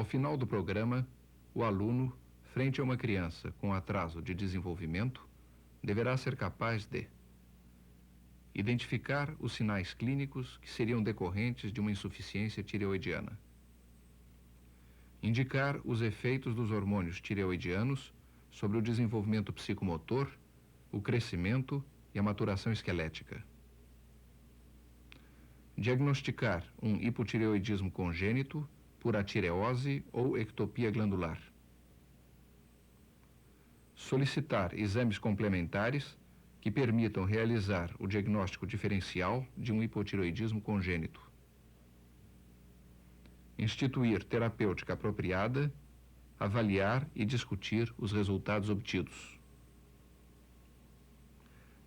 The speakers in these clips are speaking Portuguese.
Ao final do programa, o aluno, frente a uma criança com atraso de desenvolvimento, deverá ser capaz de identificar os sinais clínicos que seriam decorrentes de uma insuficiência tireoidiana, indicar os efeitos dos hormônios tireoidianos sobre o desenvolvimento psicomotor, o crescimento e a maturação esquelética, diagnosticar um hipotireoidismo congênito por atireose ou ectopia glandular, solicitar exames complementares que permitam realizar o diagnóstico diferencial de um hipotireoidismo congênito, instituir terapêutica apropriada, avaliar e discutir os resultados obtidos,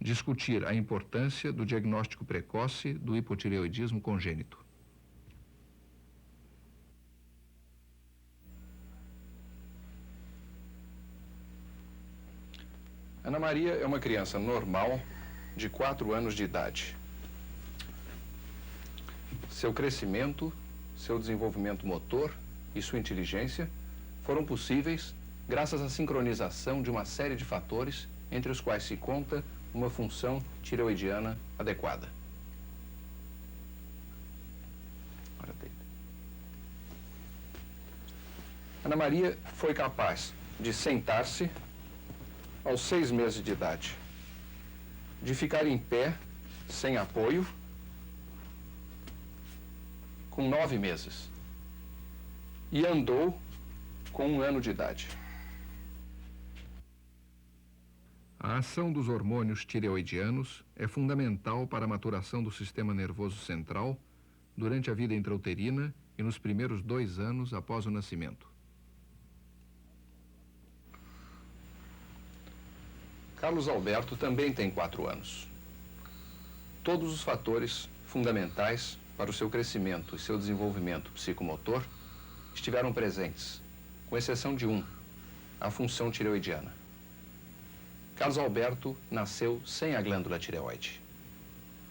discutir a importância do diagnóstico precoce do hipotireoidismo congênito. Ana Maria é uma criança normal de 4 anos de idade. Seu crescimento, seu desenvolvimento motor e sua inteligência foram possíveis graças à sincronização de uma série de fatores, entre os quais se conta uma função tireoidiana adequada. Ana Maria foi capaz de sentar-se aos 6 meses de idade, de ficar em pé, sem apoio, com 9 meses, e andou com 1 ano de idade. A ação dos hormônios tireoidianos é fundamental para a maturação do sistema nervoso central durante a vida intrauterina e nos primeiros 2 anos após o nascimento. Carlos Alberto também tem 4 anos. Todos os fatores fundamentais para o seu crescimento e seu desenvolvimento psicomotor estiveram presentes, com exceção de um, a função tireoidiana. Carlos Alberto nasceu sem a glândula tireoide.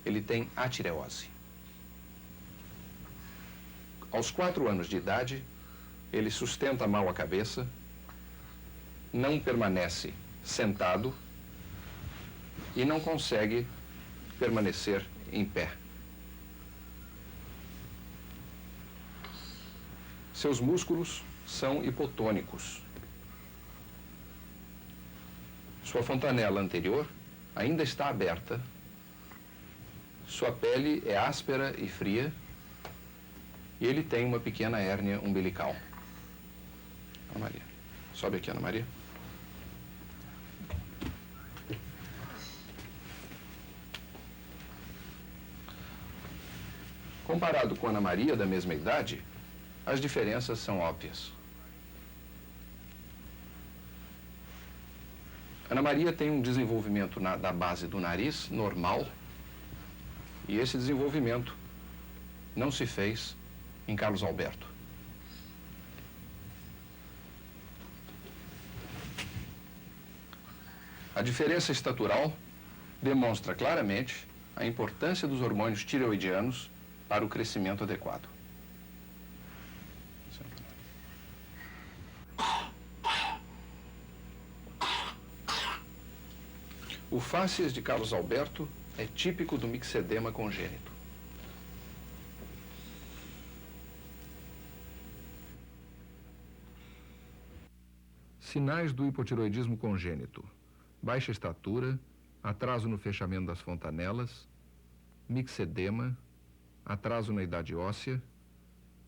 Ele tem atireose. Aos 4 anos de idade, ele sustenta mal a cabeça, não permanece sentado e não consegue permanecer em pé. Seus músculos são hipotônicos. Sua fontanela anterior ainda está aberta. Sua pele é áspera e fria. E ele tem uma pequena hérnia umbilical. Ana Maria. Sobe aqui, Ana Maria. Comparado com Ana Maria, da mesma idade, as diferenças são óbvias. Ana Maria tem um desenvolvimento da base do nariz normal, e esse desenvolvimento não se fez em Carlos Alberto. A diferença estatural demonstra claramente a importância dos hormônios tireoidianos para o crescimento adequado. O fácies de Carlos Alberto é típico do mixedema congênito. Sinais do hipotireoidismo congênito: baixa estatura, atraso no fechamento das fontanelas, mixedema, atraso na idade óssea,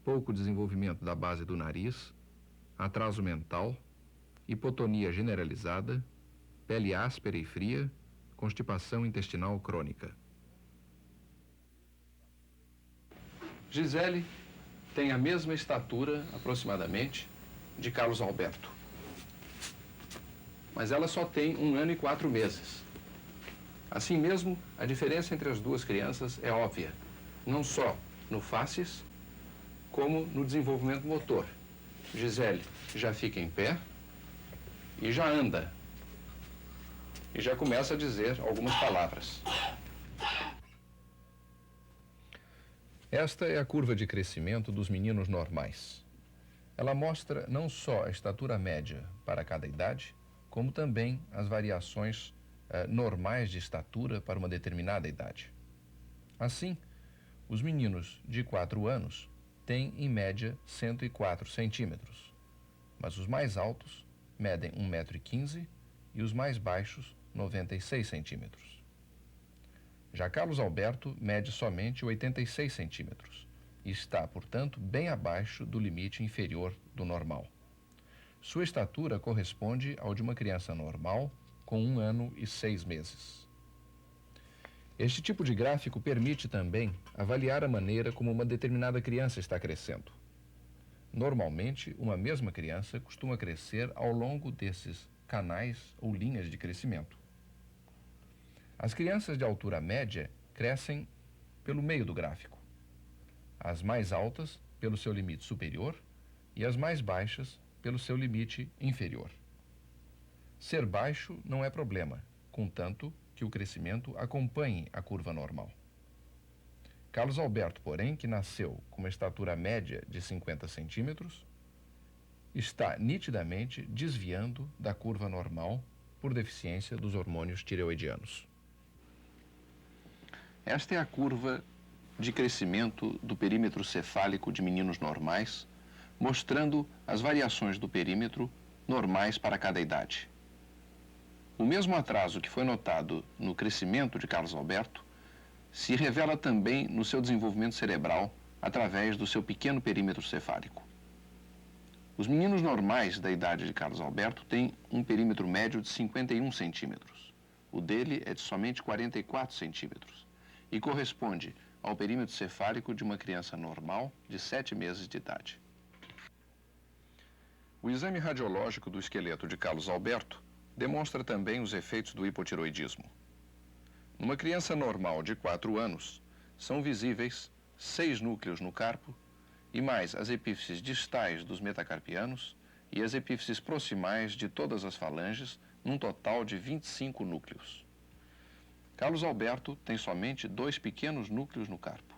pouco desenvolvimento da base do nariz, atraso mental, hipotonia generalizada, pele áspera e fria, constipação intestinal crônica. Gisele tem a mesma estatura, aproximadamente, de Carlos Alberto. Mas ela só tem 1 ano e 4 meses. Assim mesmo, a diferença entre as duas crianças é óbvia, não só no fácies, como no desenvolvimento motor. Gisele já fica em pé e já anda. E já começa a dizer algumas palavras. Esta é a curva de crescimento dos meninos normais. Ela mostra não só a estatura média para cada idade, como também as variações normais de estatura para uma determinada idade. Assim, os meninos de 4 anos têm, em média, 104 centímetros, mas os mais altos medem 1,15 m e os mais baixos 96 centímetros. Já Carlos Alberto mede somente 86 centímetros e está, portanto, bem abaixo do limite inferior do normal. Sua estatura corresponde ao de uma criança normal com 1 ano e 6 meses. Este tipo de gráfico permite também avaliar a maneira como uma determinada criança está crescendo. Normalmente, uma mesma criança costuma crescer ao longo desses canais ou linhas de crescimento. As crianças de altura média crescem pelo meio do gráfico, as mais altas pelo seu limite superior e as mais baixas pelo seu limite inferior. Ser baixo não é problema, contanto que o crescimento acompanhe a curva normal. Carlos Alberto, porém, que nasceu com uma estatura média de 50 centímetros, está nitidamente desviando da curva normal por deficiência dos hormônios tireoidianos. Esta é a curva de crescimento do perímetro cefálico de meninos normais, mostrando as variações do perímetro normais para cada idade. O mesmo atraso que foi notado no crescimento de Carlos Alberto se revela também no seu desenvolvimento cerebral através do seu pequeno perímetro cefálico. Os meninos normais da idade de Carlos Alberto têm um perímetro médio de 51 centímetros. O dele é de somente 44 centímetros e corresponde ao perímetro cefálico de uma criança normal de 7 meses de idade. O exame radiológico do esqueleto de Carlos Alberto demonstra também os efeitos do hipotiroidismo. Numa criança normal de 4 anos, são visíveis 6 núcleos no carpo e mais as epífises distais dos metacarpianos e as epífises proximais de todas as falanges, num total de 25 núcleos. Carlos Alberto tem somente 2 pequenos núcleos no carpo,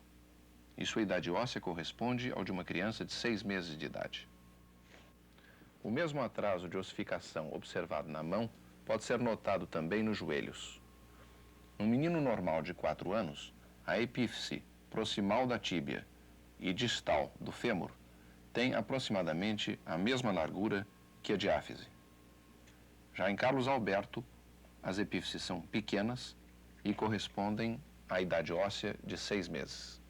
e sua idade óssea corresponde ao de uma criança de 6 meses de idade. O mesmo atraso de ossificação observado na mão pode ser notado também nos joelhos. No menino normal de 4 anos, a epífise proximal da tíbia e distal do fêmur tem aproximadamente a mesma largura que a diáfise. Já em Carlos Alberto, as epífises são pequenas e correspondem à idade óssea de 6 meses.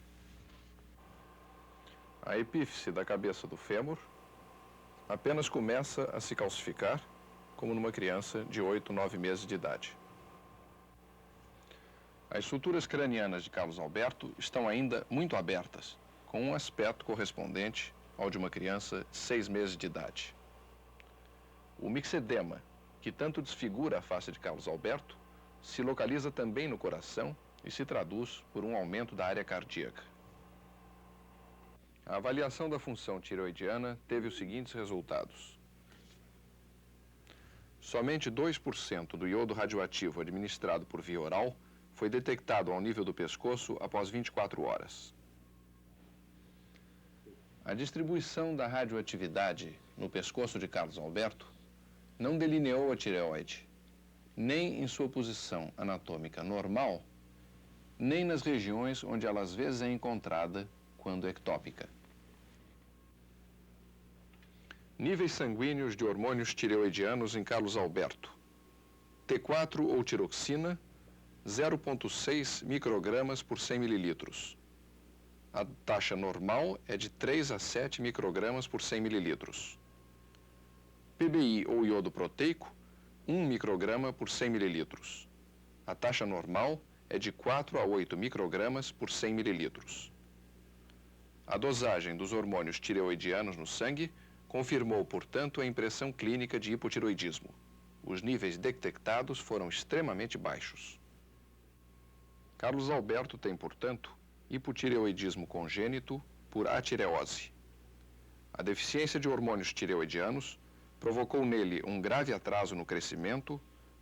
A epífise da cabeça do fêmur apenas começa a se calcificar como numa criança de 8, 9 meses de idade. As estruturas cranianas de Carlos Alberto estão ainda muito abertas, com um aspecto correspondente ao de uma criança de 6 meses de idade. O mixedema, que tanto desfigura a face de Carlos Alberto, se localiza também no coração e se traduz por um aumento da área cardíaca. A avaliação da função tireoidiana teve os seguintes resultados. Somente 2% do iodo radioativo administrado por via oral foi detectado ao nível do pescoço após 24 horas. A distribuição da radioatividade no pescoço de Carlos Alberto não delineou a tireoide, nem em sua posição anatômica normal, nem nas regiões onde ela às vezes é encontrada quando ectópica. Níveis sanguíneos de hormônios tireoidianos em Carlos Alberto. T4 ou tiroxina, 0,6 microgramas por 100 mililitros. A taxa normal é de 3 a 7 microgramas por 100 mililitros. PBI ou iodo proteico, 1 micrograma por 100 mililitros. A taxa normal é de 4 a 8 microgramas por 100 mililitros. A dosagem dos hormônios tireoidianos no sangue confirmou, portanto, a impressão clínica de hipotiroidismo. Os níveis detectados foram extremamente baixos. Carlos Alberto tem, portanto, hipotireoidismo congênito por atireose. A deficiência de hormônios tireoidianos provocou nele um grave atraso no crescimento,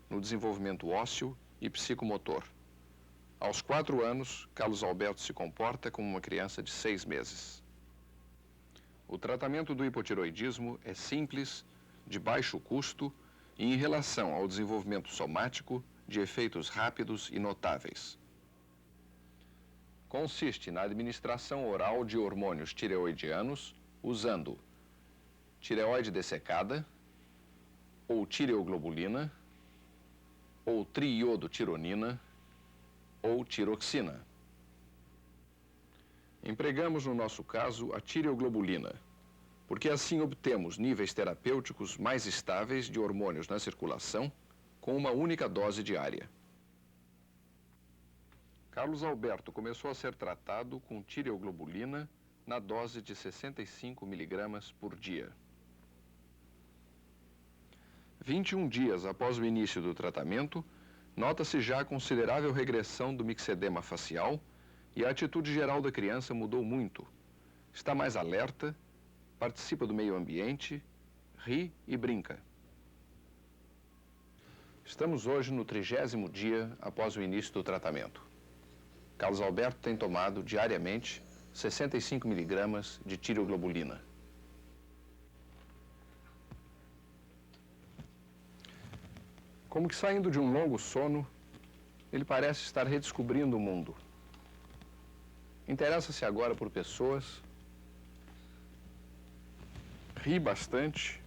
no desenvolvimento ósseo e psicomotor. Aos 4 anos, Carlos Alberto se comporta como uma criança de 6 meses. O tratamento do hipotireoidismo é simples, de baixo custo e em relação ao desenvolvimento somático de efeitos rápidos e notáveis. Consiste na administração oral de hormônios tireoidianos usando tireoide dessecada, ou tireoglobulina, ou triiodotironina, ou tiroxina. Empregamos, no nosso caso, a tireoglobulina, porque assim obtemos níveis terapêuticos mais estáveis de hormônios na circulação com uma única dose diária. Carlos Alberto começou a ser tratado com tireoglobulina na dose de 65 miligramas por dia. 21 dias após o início do tratamento, nota-se já a considerável regressão do mixedema facial e a atitude geral da criança mudou muito. Está mais alerta, participa do meio ambiente, ri e brinca. Estamos hoje no 30º dia após o início do tratamento. Carlos Alberto tem tomado diariamente 65 miligramas de tireoglobulina. Como que saindo de um longo sono, ele parece estar redescobrindo o mundo. Interessa-se agora por pessoas, ri bastante,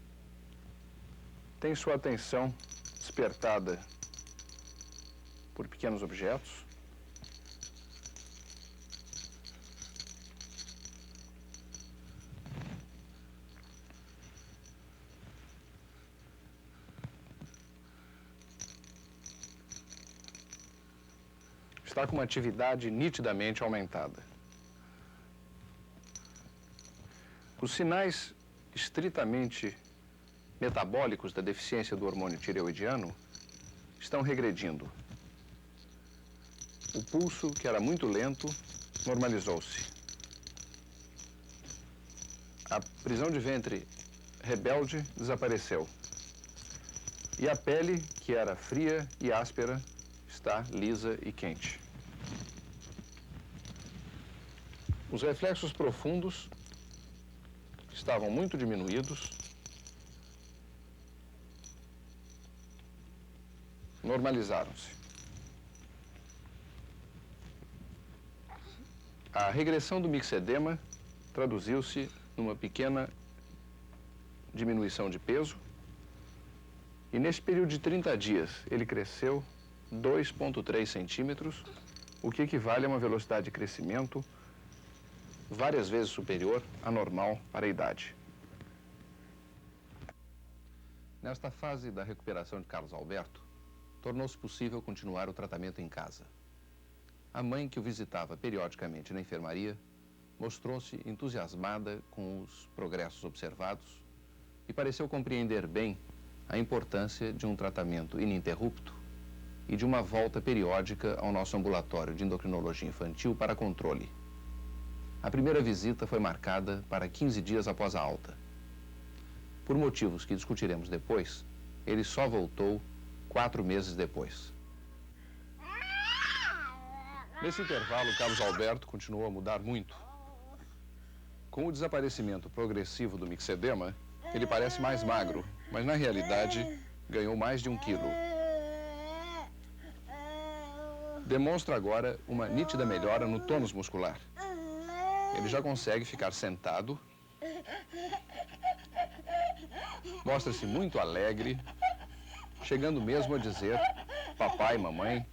tem sua atenção despertada por pequenos objetos. Está com uma atividade nitidamente aumentada. Os sinais estritamente metabólicos da deficiência do hormônio tireoidiano estão regredindo. O pulso, que era muito lento, normalizou-se. A prisão de ventre rebelde desapareceu. E a pele, que era fria e áspera, está lisa e quente. Os reflexos profundos estavam muito diminuídos, normalizaram-se. A regressão do mixedema traduziu-se numa pequena diminuição de peso e nesse período de 30 dias ele cresceu 2,3 centímetros, o que equivale a uma velocidade de crescimento várias vezes superior à normal para a idade. Nesta fase da recuperação de Carlos Alberto, tornou-se possível continuar o tratamento em casa. A mãe, que o visitava periodicamente na enfermaria, mostrou-se entusiasmada com os progressos observados e pareceu compreender bem a importância de um tratamento ininterrupto e de uma volta periódica ao nosso ambulatório de endocrinologia infantil para controle. A primeira visita foi marcada para 15 dias após a alta. Por motivos que discutiremos depois, ele só voltou 4 meses depois. Nesse intervalo, Carlos Alberto continuou a mudar muito. Com o desaparecimento progressivo do mixedema, ele parece mais magro, mas na realidade ganhou mais de 1 quilo. Demonstra agora uma nítida melhora no tônus muscular. Ele já consegue ficar sentado, mostra-se muito alegre, chegando mesmo a dizer papai, mamãe,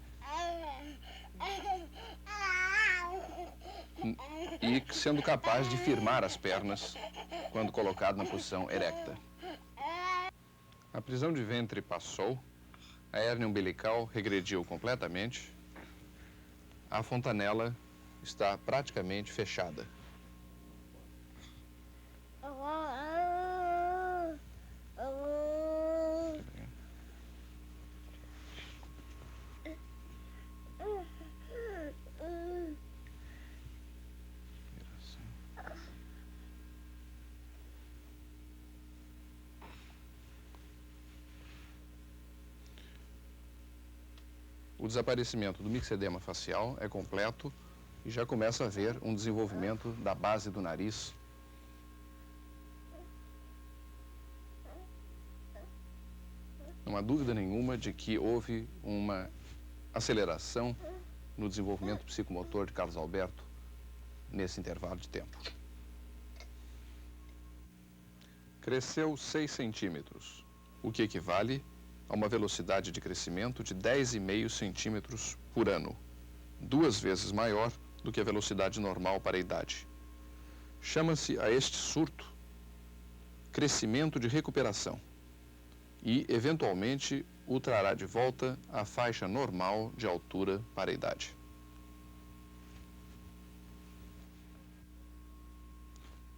e sendo capaz de firmar as pernas quando colocado na posição erecta. A prisão de ventre passou, a hérnia umbilical regrediu completamente, a fontanela está praticamente fechada. O desaparecimento do mixedema facial é completo e já começa a haver um desenvolvimento da base do nariz Não há dúvida nenhuma de que houve uma aceleração no desenvolvimento psicomotor de Carlos Alberto nesse intervalo de tempo. Cresceu 6 centímetros, o que equivale a uma velocidade de crescimento de 10,5 centímetros por ano, 2 vezes maior do que a velocidade normal para a idade. Chama-se a este surto crescimento de recuperação e, eventualmente, o trará de volta à faixa normal de altura para a idade.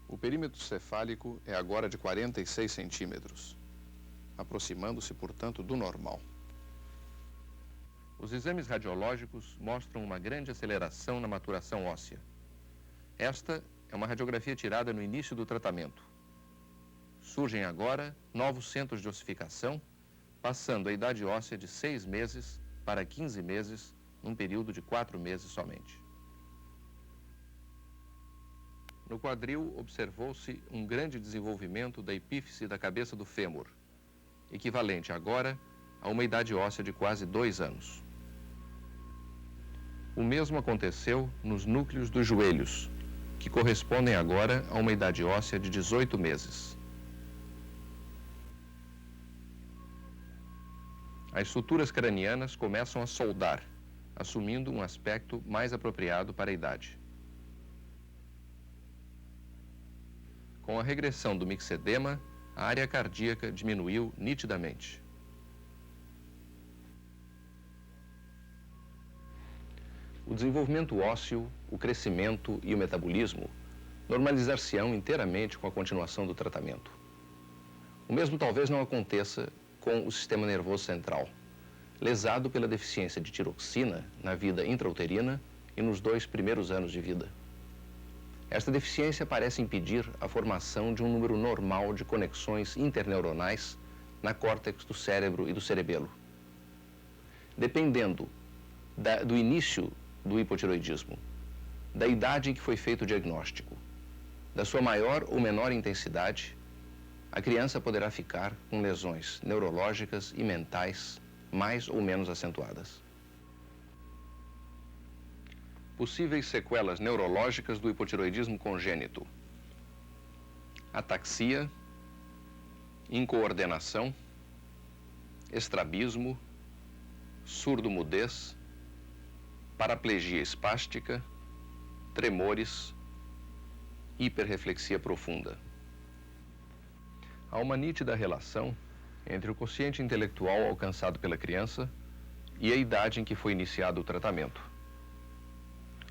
O perímetro cefálico é agora de 46 centímetros, aproximando-se, portanto, do normal. Os exames radiológicos mostram uma grande aceleração na maturação óssea. Esta é uma radiografia tirada no início do tratamento. Surgem agora novos centros de ossificação, passando a idade óssea de 6 meses para 15 meses, num período de 4 meses somente. No quadril, observou-se um grande desenvolvimento da epífise da cabeça do fêmur, equivalente agora a uma idade óssea de quase 2 anos. O mesmo aconteceu nos núcleos dos joelhos, que correspondem agora a uma idade óssea de 18 meses. As suturas cranianas começam a soldar, assumindo um aspecto mais apropriado para a idade. Com a regressão do mixedema, a área cardíaca diminuiu nitidamente. O desenvolvimento ósseo, o crescimento e o metabolismo normalizar-se-ão inteiramente com a continuação do tratamento. O mesmo talvez não aconteça com o sistema nervoso central, lesado pela deficiência de tiroxina na vida intrauterina e nos 2 primeiros anos de vida. Esta deficiência parece impedir a formação de um número normal de conexões interneuronais na córtex do cérebro e do cerebelo. Dependendo do início do hipotiroidismo, da idade em que foi feito o diagnóstico, da sua maior ou menor intensidade, a criança poderá ficar com lesões neurológicas e mentais mais ou menos acentuadas. Possíveis sequelas neurológicas do hipotiroidismo congênito: ataxia, incoordenação, estrabismo, surdo-mudez, paraplegia espástica, tremores, hiperreflexia profunda. Há uma nítida relação entre o quociente intelectual alcançado pela criança e a idade em que foi iniciado o tratamento.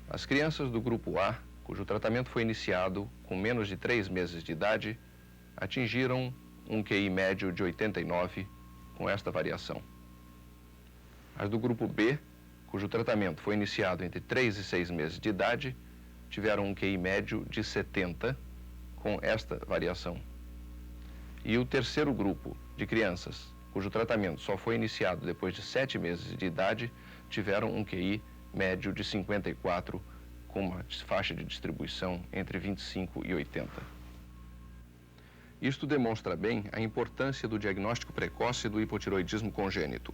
As crianças do grupo A, cujo tratamento foi iniciado com menos de 3 meses de idade, atingiram um QI médio de 89 com esta variação. As do grupo B, cujo tratamento foi iniciado entre 3 e 6 meses de idade, tiveram um QI médio de 70 com esta variação. E o terceiro grupo de crianças, cujo tratamento só foi iniciado depois de 7 meses de idade, tiveram um QI médio de 54, com uma faixa de distribuição entre 25 e 80. Isto demonstra bem a importância do diagnóstico precoce do hipotiroidismo congênito.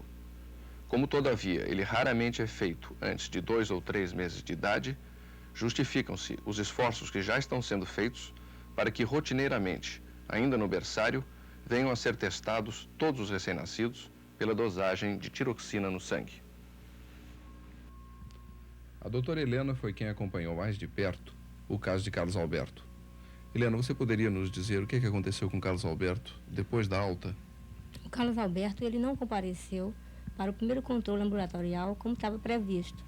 Como, todavia, ele raramente é feito antes de 2 ou 3 meses de idade, justificam-se os esforços que já estão sendo feitos para que, rotineiramente, ainda no berçário, venham a ser testados todos os recém-nascidos pela dosagem de tiroxina no sangue. A doutora Helena foi quem acompanhou mais de perto o caso de Carlos Alberto. Helena, você poderia nos dizer o que aconteceu com Carlos Alberto depois da alta? O Carlos Alberto, ele não compareceu para o primeiro controle ambulatorial como estava previsto.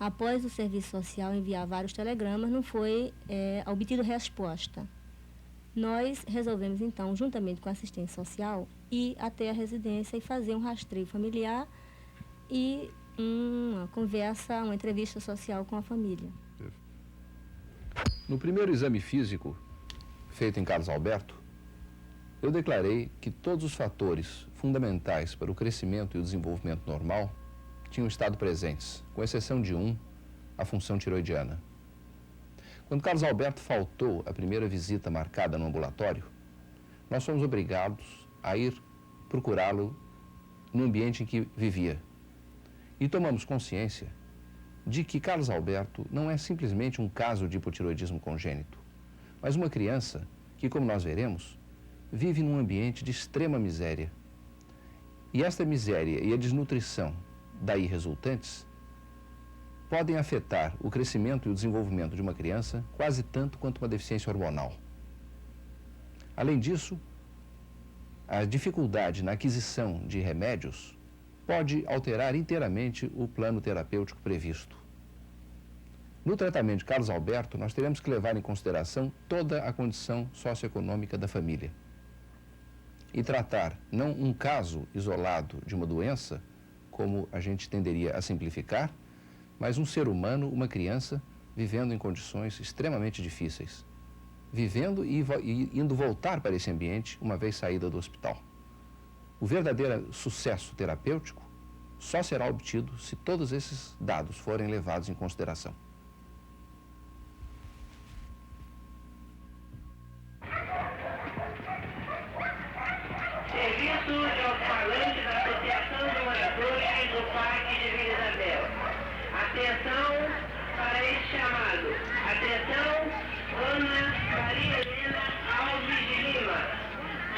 Após o serviço social enviar vários telegramas, não foi obtida resposta. Nós resolvemos, então, juntamente com a assistência social, ir até a residência e fazer um rastreio familiar e uma conversa, uma entrevista social com a família. No primeiro exame físico, feito em Carlos Alberto, eu declarei que todos os fatores fundamentais para o crescimento e o desenvolvimento normal tinham estado presentes, com exceção de a função tiroidiana. Quando Carlos Alberto faltou à primeira visita marcada no ambulatório, nós fomos obrigados a ir procurá-lo no ambiente em que vivia. E tomamos consciência de que Carlos Alberto não é simplesmente um caso de hipotireoidismo congênito, mas uma criança que, como nós veremos, vive num ambiente de extrema miséria. E esta miséria e a desnutrição daí resultantes podem afetar o crescimento e o desenvolvimento de uma criança quase tanto quanto uma deficiência hormonal. Além disso, a dificuldade na aquisição de remédios pode alterar inteiramente o plano terapêutico previsto. No tratamento de Carlos Alberto, nós teremos que levar em consideração toda a condição socioeconômica da família e tratar não um caso isolado de uma doença, como a gente tenderia a simplificar, mas um ser humano, uma criança, vivendo em condições extremamente difíceis, vivendo e indo voltar para esse ambiente uma vez saída do hospital. O verdadeiro sucesso terapêutico só será obtido se todos esses dados forem levados em consideração. Serviço de alto-falante da Associação de Moradores do Parque de Vila Isabel. Atenção para este chamado. Atenção, Ana Maria Helena Alves de Lima,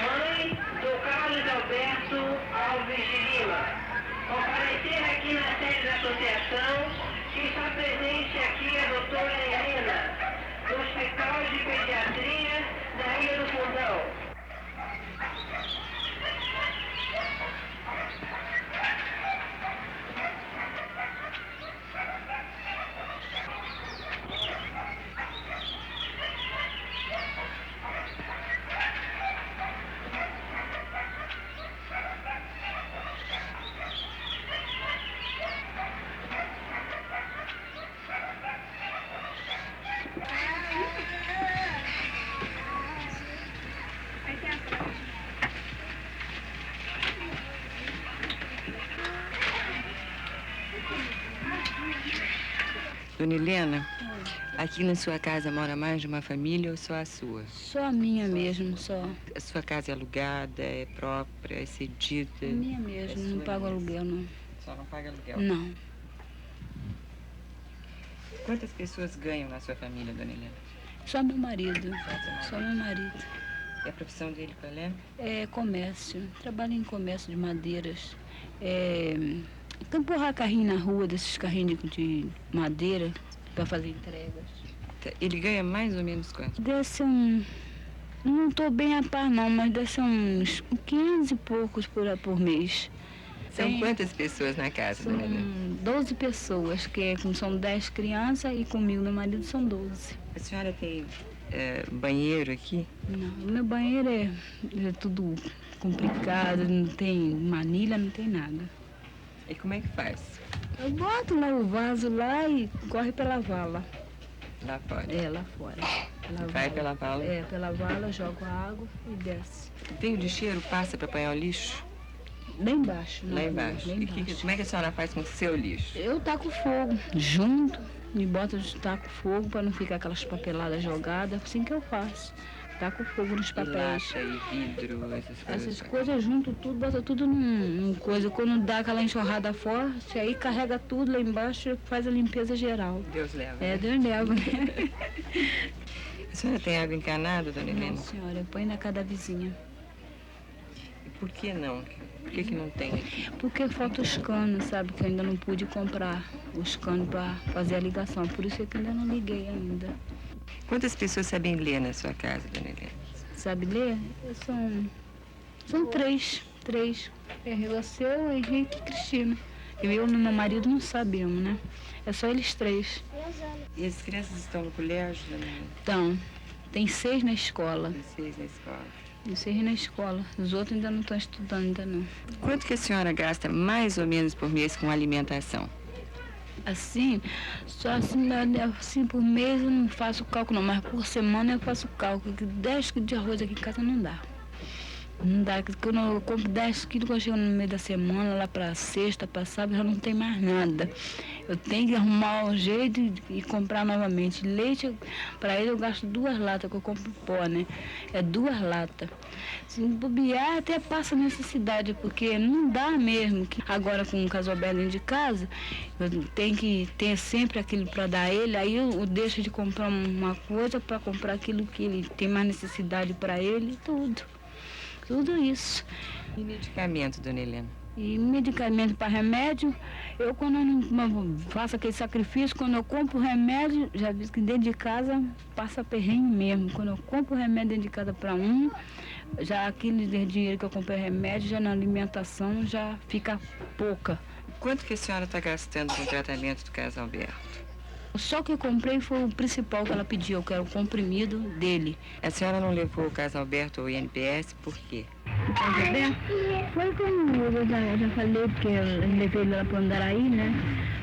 mãe do Carlos Alberto Alves de Lima. Comparecer aqui na sede da associação, que está presente aqui a doutora Helena, do Hospital de Pediatria da Ilha do Fundão. Dona Helena, aqui na sua casa mora mais de uma família ou só a sua? Só a minha mesmo, só. A sua casa é alugada, é própria, é cedida? A minha mesmo, não pago aluguel, não. Só não paga aluguel? Não. Quantas pessoas ganham na sua família, Dona Helena? Só meu marido. Só meu marido. E a profissão dele qual é? É comércio. Trabalho em comércio de madeiras. Empurrar carrinho na rua, desses carrinhos de madeira, para fazer entregas. Ele ganha mais ou menos quanto? Desse não estou bem a par não, mas desse uns 15 e poucos por mês. São quantas pessoas na casa, São Dona Helena? 12 pessoas, são 10 crianças e comigo, meu marido, são 12. A senhora tem banheiro aqui? Não, o meu banheiro é tudo complicado, não tem manilha, não tem nada. E como é que faz? Eu boto lá o vaso lá e corre pela vala. Lá fora? Lá fora. Vai pela vala? Pela vala, jogo a água e desce. Tem o lixeiro, passa para apanhar o lixo? Lá embaixo. Lá embaixo. Como é que a senhora faz com o seu lixo? Eu taco fogo, junto, e boto taco fogo para não ficar aquelas papeladas jogadas, assim que eu faço. Taco fogo nos papéis. E lata, e vidro, essas coisas. Essas coisas junto tudo, bota tudo num coisa. Quando dá aquela enxurrada forte, aí carrega tudo lá embaixo e faz a limpeza geral. Deus leva. Deus leva, né? A senhora tem água encanada, Dona Helena? Não, senhora, eu ponho na casa da vizinha. E por que não? Por que não tem aqui? Porque falta os canos, sabe? Que eu ainda não pude comprar os canos para fazer a ligação. Por isso é que eu ainda não liguei ainda. Quantas pessoas sabem ler na sua casa, Dona Helena? Sabe ler? São três. Você, o Henrique e Cristina. Eu e meu marido não sabemos, né? É só eles três. E as crianças estão no colégio, Dona Helena? Então, tem 6 na escola. Tem 6 na escola. Tem 6 na escola. Os outros ainda não estão estudando, ainda não. Quanto que a senhora gasta mais ou menos por mês com alimentação? Assim, só assim por mês eu não faço cálculo não, mas por semana eu faço cálculo, que 10 quilos de arroz aqui em casa não dá. Não dá, porque quando eu compro 10 quilos, quando eu chego no meio da semana, lá para sexta, para sábado, já não tem mais nada. Eu tenho que arrumar um jeito e comprar novamente. Leite, para ele eu gasto 2 latas, que eu compro pó, né? É 2 latas. Se bobear, até passa necessidade, porque não dá mesmo. Agora, com o Casalberto dentro de casa, eu tenho que ter sempre aquilo para dar a ele, aí eu deixo de comprar uma coisa para comprar aquilo que ele tem mais necessidade para ele, tudo. Tudo isso. E medicamento, dona Helena? E medicamento para remédio, eu quando eu não faço aquele sacrifício, quando eu compro remédio, já vi que dentro de casa passa perrengue mesmo. Quando eu compro remédio dentro de casa para já aquele dinheiro que eu comprei remédio, já na alimentação já fica pouca. Quanto que a senhora está gastando com o tratamento do Casalberto? Só que eu comprei foi o principal que ela pediu, que era o comprimido dele. A senhora não levou o Casalberto ao INPS por quê? Foi como eu já falei, porque eu levei ele lá para Andaraí, né?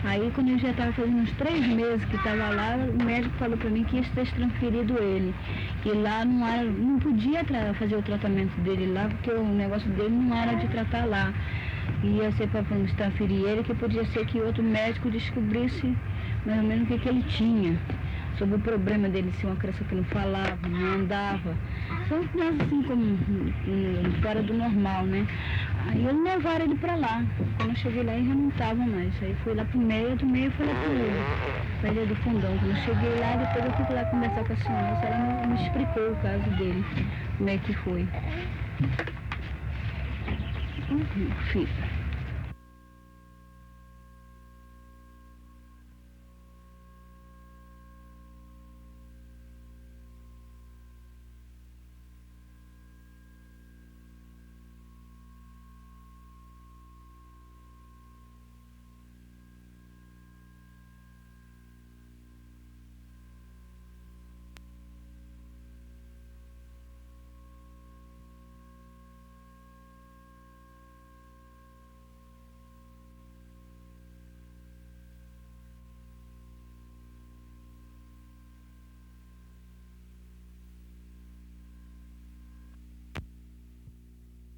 Aí quando eu já estava fazendo uns 3 meses que estava lá, o médico falou para mim que ia ter transferido ele. E lá não podia fazer o tratamento dele lá, porque o negócio dele não era de tratar lá. Ia ser para transferir ele, que podia ser que outro médico descobrisse mais ou menos o que ele tinha. Sobre o problema dele ser uma criança que não falava, não andava. São crianças assim como fora do normal, né? Aí eles levaram ele pra lá. Quando eu cheguei lá, ele já não estava mais. Aí fui lá pro meio, do meio fui lá pra ilha do Fundão. Quando eu cheguei lá, depois eu fui lá conversar com a senhora. A senhora me explicou o caso dele, como é que foi. Filho.